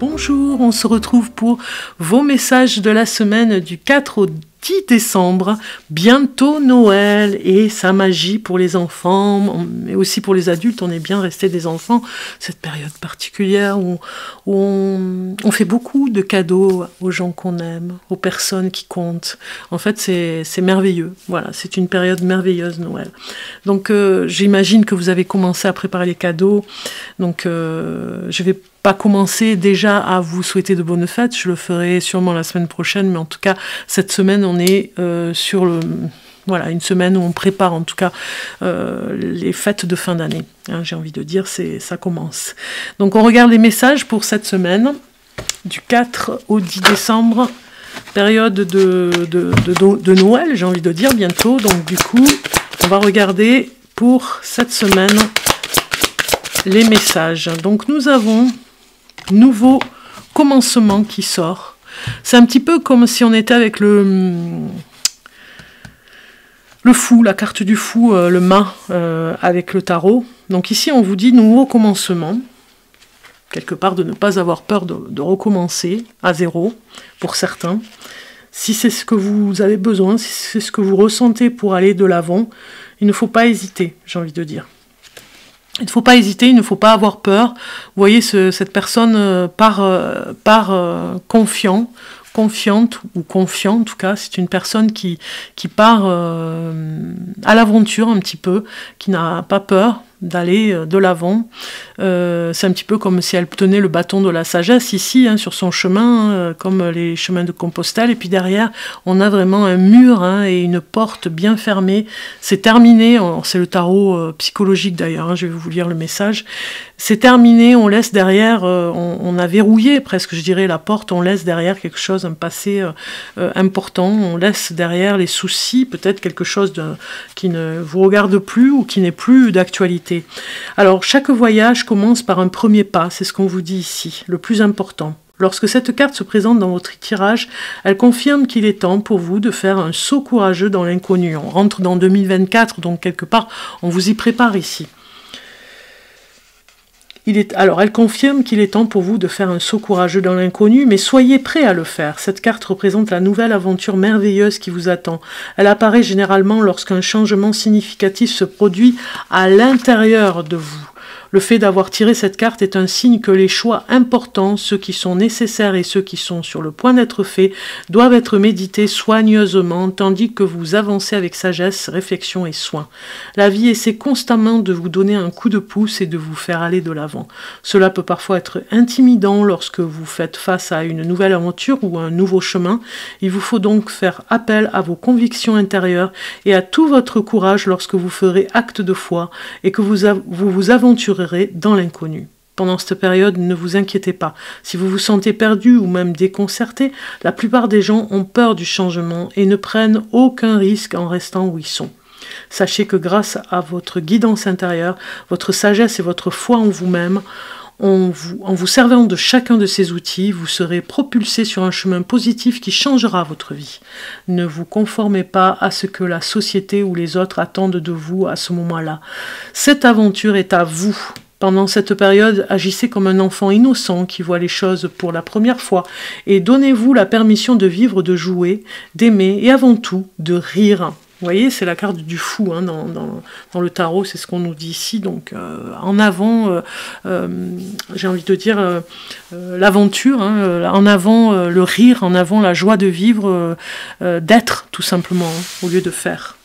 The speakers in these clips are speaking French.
Bonjour, on se retrouve pour vos messages de la semaine du 4 au 10 décembre. Bientôt Noël et sa magie pour les enfants, mais aussi pour les adultes. On est bien resté des enfants. Cette période particulière où on fait beaucoup de cadeaux aux gens qu'on aime, aux personnes qui comptent. En fait, c'est merveilleux. Voilà, c'est une période merveilleuse, Noël. Donc, j'imagine que vous avez commencé à préparer les cadeaux. Donc, je vais pas commencer déjà à vous souhaiter de bonnes fêtes, je le ferai sûrement la semaine prochaine, mais en tout cas, cette semaine, on est sur voilà, une semaine où on prépare en tout cas les fêtes de fin d'année. Hein, j'ai envie de dire, ça commence. Donc on regarde les messages pour cette semaine, du 4 au 10 décembre, période de Noël, j'ai envie de dire, bientôt. Donc du coup, on va regarder pour cette semaine les messages. Donc nous avons nouveau commencement qui sort. C'est un petit peu comme si on était avec le fou, la carte du fou, le mât avec le tarot. Donc ici on vous dit nouveau commencement, quelque part de ne pas avoir peur de recommencer à zéro pour certains. Si c'est ce que vous avez besoin, si c'est ce que vous ressentez pour aller de l'avant, il ne faut pas hésiter, j'ai envie de dire. Il ne faut pas hésiter, il ne faut pas avoir peur. Vous voyez, cette personne part confiante ou confiant, en tout cas, c'est une personne qui part à l'aventure un petit peu, qui n'a pas peur d'aller de l'avant. C'est un petit peu comme si elle tenait le bâton de la sagesse ici, hein, sur son chemin, comme les chemins de Compostelle. Et puis derrière, on a vraiment un mur et une porte bien fermée. C'est terminé, c'est le tarot psychologique d'ailleurs, hein, je vais vous lire le message. C'est terminé, on laisse derrière, on a verrouillé presque, je dirais, la porte, on laisse derrière quelque chose, un passé important, on laisse derrière les soucis, peut-être quelque chose qui ne vous regarde plus ou qui n'est plus d'actualité. Alors, chaque voyage commence par un premier pas, c'est ce qu'on vous dit ici, le plus important. Lorsque cette carte se présente dans votre tirage, elle confirme qu'il est temps pour vous de faire un saut courageux dans l'inconnu. On rentre dans 2024, donc quelque part, on vous y prépare ici. Alors, elle confirme qu'il est temps pour vous de faire un saut courageux dans l'inconnu, mais soyez prêts à le faire. Cette carte représente la nouvelle aventure merveilleuse qui vous attend. Elle apparaît généralement lorsqu'un changement significatif se produit à l'intérieur de vous. Le fait d'avoir tiré cette carte est un signe que les choix importants, ceux qui sont nécessaires et ceux qui sont sur le point d'être faits, doivent être médités soigneusement, tandis que vous avancez avec sagesse, réflexion et soin. La vie essaie constamment de vous donner un coup de pouce et de vous faire aller de l'avant. Cela peut parfois être intimidant lorsque vous faites face à une nouvelle aventure ou à un nouveau chemin. Il vous faut donc faire appel à vos convictions intérieures et à tout votre courage lorsque vous ferez acte de foi et que vous vous aventurez dans l'inconnu. Pendant cette période, ne vous inquiétez pas. Si vous vous sentez perdu ou même déconcerté, la plupart des gens ont peur du changement et ne prennent aucun risque en restant où ils sont. Sachez que grâce à votre guidance intérieure, votre sagesse et votre foi en vous-même, en vous servant de chacun de ces outils, vous serez propulsé sur un chemin positif qui changera votre vie. Ne vous conformez pas à ce que la société ou les autres attendent de vous à ce moment-là. Cette aventure est à vous. Pendant cette période, agissez comme un enfant innocent qui voit les choses pour la première fois et donnez-vous la permission de vivre, de jouer, d'aimer et avant tout de rire. Vous voyez, c'est la carte du fou dans le tarot, c'est ce qu'on nous dit ici. Donc, en avant, j'ai envie de dire, l'aventure, en avant le rire, en avant la joie de vivre, d'être tout simplement, au lieu de faire.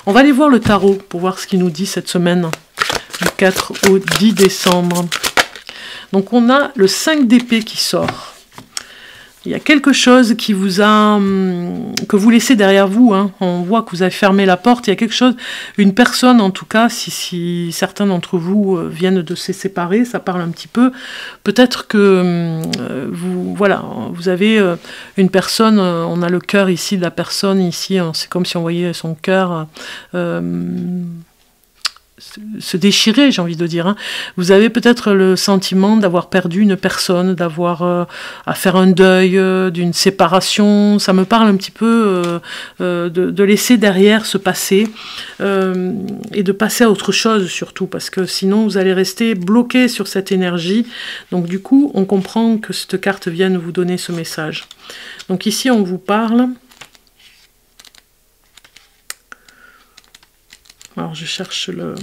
On va aller voir le tarot pour voir ce qu'il nous dit cette semaine, du 4 au 10 décembre. Donc, on a le 5 d'épée qui sort. Il y a quelque chose qui vous a, que vous laissez derrière vous, hein. On voit que vous avez fermé la porte, il y a quelque chose, une personne en tout cas, si certains d'entre vous viennent de se séparer, ça parle un petit peu, peut-être que vous avez une personne, on a le cœur ici de la personne, ici, c'est comme si on voyait son cœur se déchirer, j'ai envie de dire. Hein. Vous avez peut-être le sentiment d'avoir perdu une personne, d'avoir à faire un deuil, d'une séparation. Ça me parle un petit peu de laisser derrière ce passé et de passer à autre chose surtout, parce que sinon vous allez rester bloqué sur cette énergie. Donc du coup, on comprend que cette carte vienne vous donner ce message. Donc ici, on vous parle... Alors, je cherche le...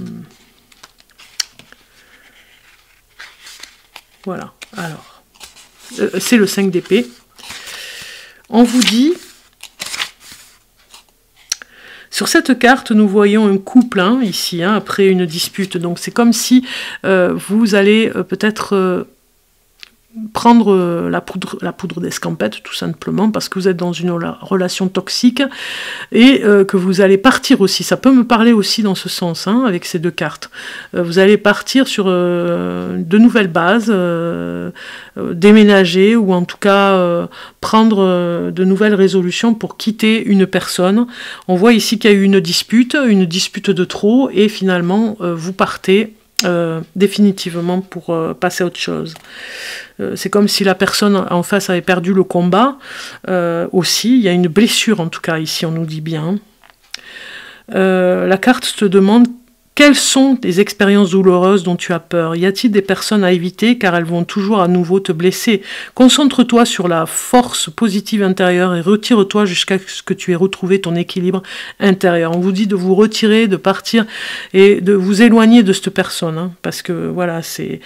Voilà, alors. C'est le 5 d'épée. On vous dit... Sur cette carte, nous voyons un couple, hein, ici, hein, après une dispute. Donc, c'est comme si vous allez peut-être... prendre la poudre d'escampette, tout simplement, parce que vous êtes dans une relation toxique et que vous allez partir aussi. Ça peut me parler aussi dans ce sens, hein, avec ces deux cartes. Vous allez partir sur de nouvelles bases, déménager ou en tout cas prendre de nouvelles résolutions pour quitter une personne. On voit ici qu'il y a eu une dispute de trop, et finalement vous partez définitivement pour passer à autre chose. C'est comme si la personne en face avait perdu le combat aussi. Il y a une blessure en tout cas ici, on nous dit bien. La carte te demande quelles sont les expériences douloureuses dont tu as peur. Y a-t-il des personnes à éviter car elles vont toujours à nouveau te blesser? Concentre-toi sur la force positive intérieure et retire-toi jusqu'à ce que tu aies retrouvé ton équilibre intérieur. On vous dit de vous retirer, de partir et de vous éloigner de cette personne, hein, parce que voilà, c'est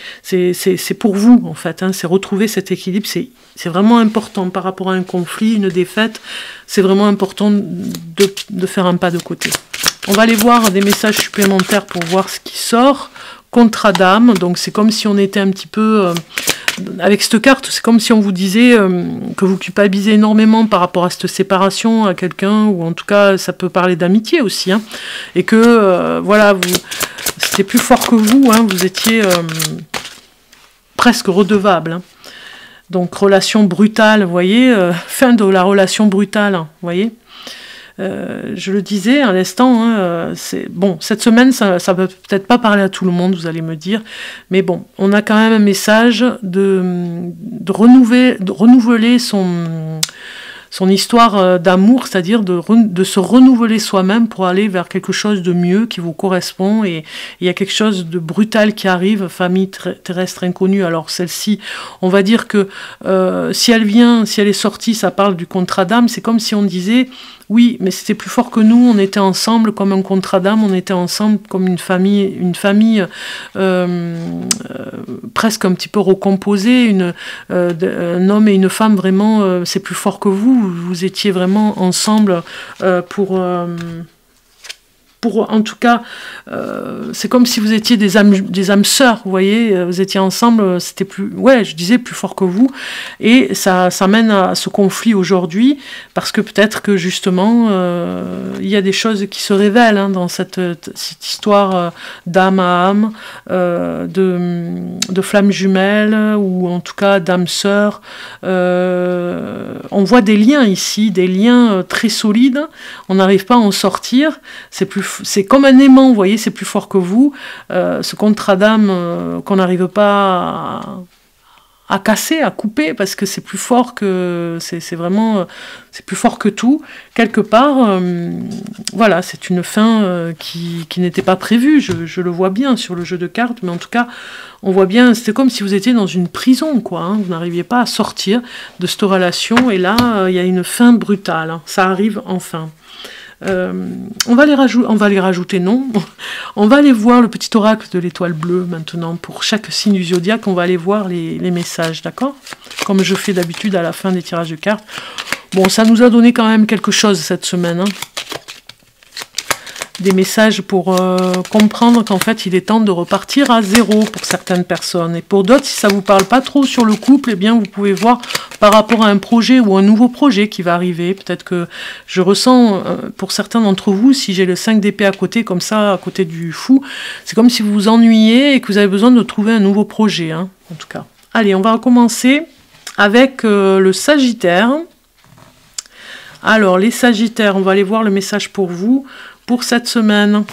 pour vous en fait, hein, c'est retrouver cet équilibre, c'est vraiment important par rapport à un conflit, une défaite, c'est vraiment important de faire un pas de côté. On va aller voir des messages supplémentaires pour voir ce qui sort. Contrat d'âme, donc c'est comme si on était un petit peu... avec cette carte, c'est comme si on vous disait que vous culpabilisez énormément par rapport à cette séparation à quelqu'un, ou en tout cas, ça peut parler d'amitié aussi, hein, et que, voilà, c'était plus fort que vous, hein, vous étiez presque redevable. Hein. Donc, relation brutale, vous voyez, fin de la relation brutale, vous voyez. Je le disais à l'instant, hein, bon, cette semaine, ça peut peut-être pas parler à tout le monde, vous allez me dire, mais bon, on a quand même un message de renouveler son histoire d'amour, c'est-à-dire de se renouveler soi-même pour aller vers quelque chose de mieux qui vous correspond, et il y a quelque chose de brutal qui arrive, famille terrestre inconnue. Alors celle-ci, on va dire que si elle est sortie, ça parle du contrat d'âme, c'est comme si on disait... Oui, mais c'était plus fort que nous, on était ensemble comme un contrat d'âme, on était ensemble comme une famille presque un petit peu recomposée, un homme et une femme vraiment, c'est plus fort que vous étiez vraiment ensemble pour en tout cas, c'est comme si vous étiez des âmes sœurs, vous voyez, vous étiez ensemble, c'était plus, ouais, je disais plus fort que vous, et ça mène à ce conflit aujourd'hui, parce que peut-être que justement, il y a des choses qui se révèlent, hein, dans cette histoire d'âme à âme, de flammes jumelles, ou en tout cas d'âmes sœurs. On voit des liens ici, des liens très solides, on n'arrive pas à en sortir, c'est comme un aimant, vous voyez, c'est plus fort que vous. Ce contrat d'âme qu'on n'arrive pas à casser, à couper, parce que c'est plus fort que... C'est vraiment... c'est plus fort que tout. Quelque part, voilà, c'est une fin qui n'était pas prévue. Je le vois bien sur le jeu de cartes, mais en tout cas, on voit bien... C'était comme si vous étiez dans une prison, quoi. Hein, vous n'arriviez pas à sortir de cette relation, et là, il y a une fin brutale. Hein, ça arrive enfin. On va les rajouter, non. On va aller voir le petit oracle de l'étoile bleue maintenant. Pour chaque signe du zodiaque, on va aller voir les messages, d'accord? Comme je fais d'habitude à la fin des tirages de cartes. Bon, ça nous a donné quand même quelque chose cette semaine, hein. Des messages pour comprendre qu'en fait, il est temps de repartir à zéro pour certaines personnes. Et pour d'autres, si ça vous parle pas trop sur le couple, eh bien, vous pouvez voir par rapport à un projet ou un nouveau projet qui va arriver. Peut-être que je ressens, pour certains d'entre vous, si j'ai le 5 d'épée à côté, comme ça, à côté du fou, c'est comme si vous vous ennuyez et que vous avez besoin de trouver un nouveau projet, hein, en tout cas. Allez, on va recommencer avec le Sagittaire. Alors, les Sagittaires, on va aller voir le message pour vous pour cette semaine.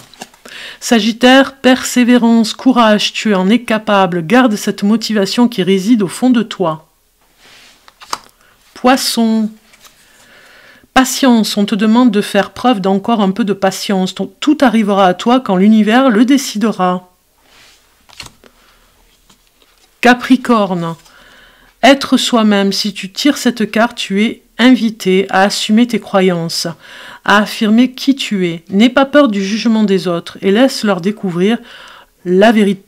Sagittaire, persévérance, courage, tu en es capable. Garde cette motivation qui réside au fond de toi. Poisson, patience, on te demande de faire preuve d'encore un peu de patience. Tout arrivera à toi quand l'univers le décidera. Capricorne, être soi-même, si tu tires cette carte, tu es invité à assumer tes croyances, à affirmer qui tu es. N'aie pas peur du jugement des autres et laisse-leur découvrir la vérité.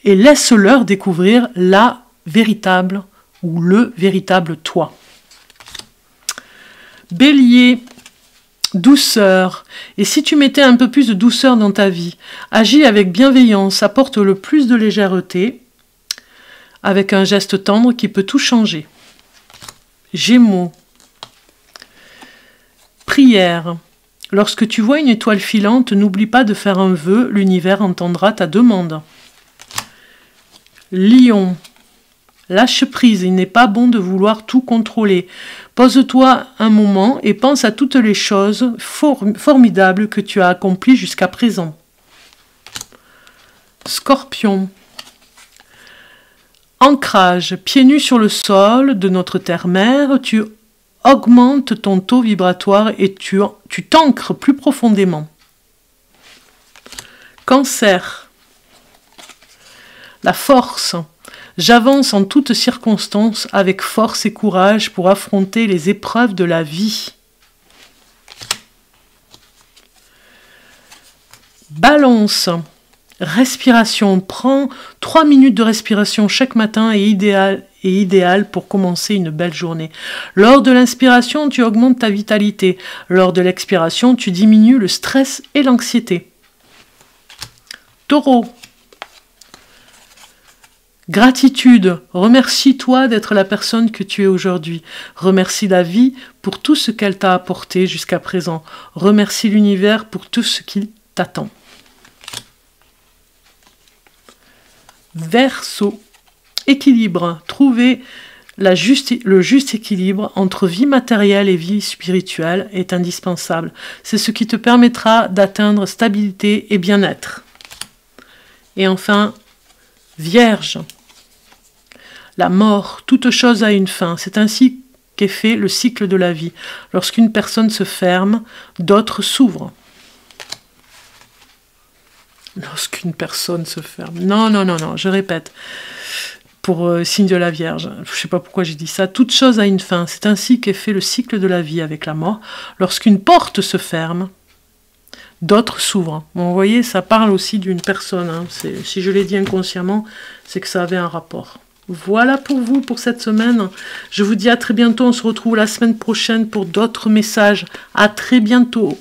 Et laisse-leur découvrir la véritable ou le véritable toi. Bélier, douceur. Et si tu mettais un peu plus de douceur dans ta vie, agis avec bienveillance, apporte le plus de légèreté, avec un geste tendre qui peut tout changer. Gémeaux. Prière. Lorsque tu vois une étoile filante, n'oublie pas de faire un vœu, l'univers entendra ta demande. Lion. Lâche prise, il n'est pas bon de vouloir tout contrôler. Pose-toi un moment et pense à toutes les choses formidables que tu as accomplies jusqu'à présent. Scorpion. Ancrage, pieds nus sur le sol de notre terre-mère, tu augmentes ton taux vibratoire et tu t'ancres plus profondément. Cancer. La force. J'avance en toutes circonstances avec force et courage pour affronter les épreuves de la vie. Balance. Respiration. Prends 3 minutes de respiration chaque matin est idéal pour commencer une belle journée. Lors de l'inspiration, tu augmentes ta vitalité. Lors de l'expiration, tu diminues le stress et l'anxiété. Taureau. Gratitude. Remercie-toi d'être la personne que tu es aujourd'hui. Remercie la vie pour tout ce qu'elle t'a apporté jusqu'à présent. Remercie l'univers pour tout ce qu'il t'attend. Verseau. Équilibre. Trouver le juste équilibre entre vie matérielle et vie spirituelle est indispensable. C'est ce qui te permettra d'atteindre stabilité et bien-être. Et enfin, Vierge. La mort. Toute chose a une fin. C'est ainsi qu'est fait le cycle de la vie. Lorsqu'une personne se ferme, d'autres s'ouvrent. Lorsqu'une personne se ferme. Non, je répète. Pour signe de la Vierge. Je ne sais pas pourquoi j'ai dit ça. Toute chose a une fin. C'est ainsi qu'est fait le cycle de la vie avec la mort. Lorsqu'une porte se ferme, d'autres s'ouvrent. Bon, vous voyez, ça parle aussi d'une personne. Hein. Si je l'ai dit inconsciemment, c'est que ça avait un rapport. Voilà pour vous, pour cette semaine. Je vous dis à très bientôt. On se retrouve la semaine prochaine pour d'autres messages. À très bientôt.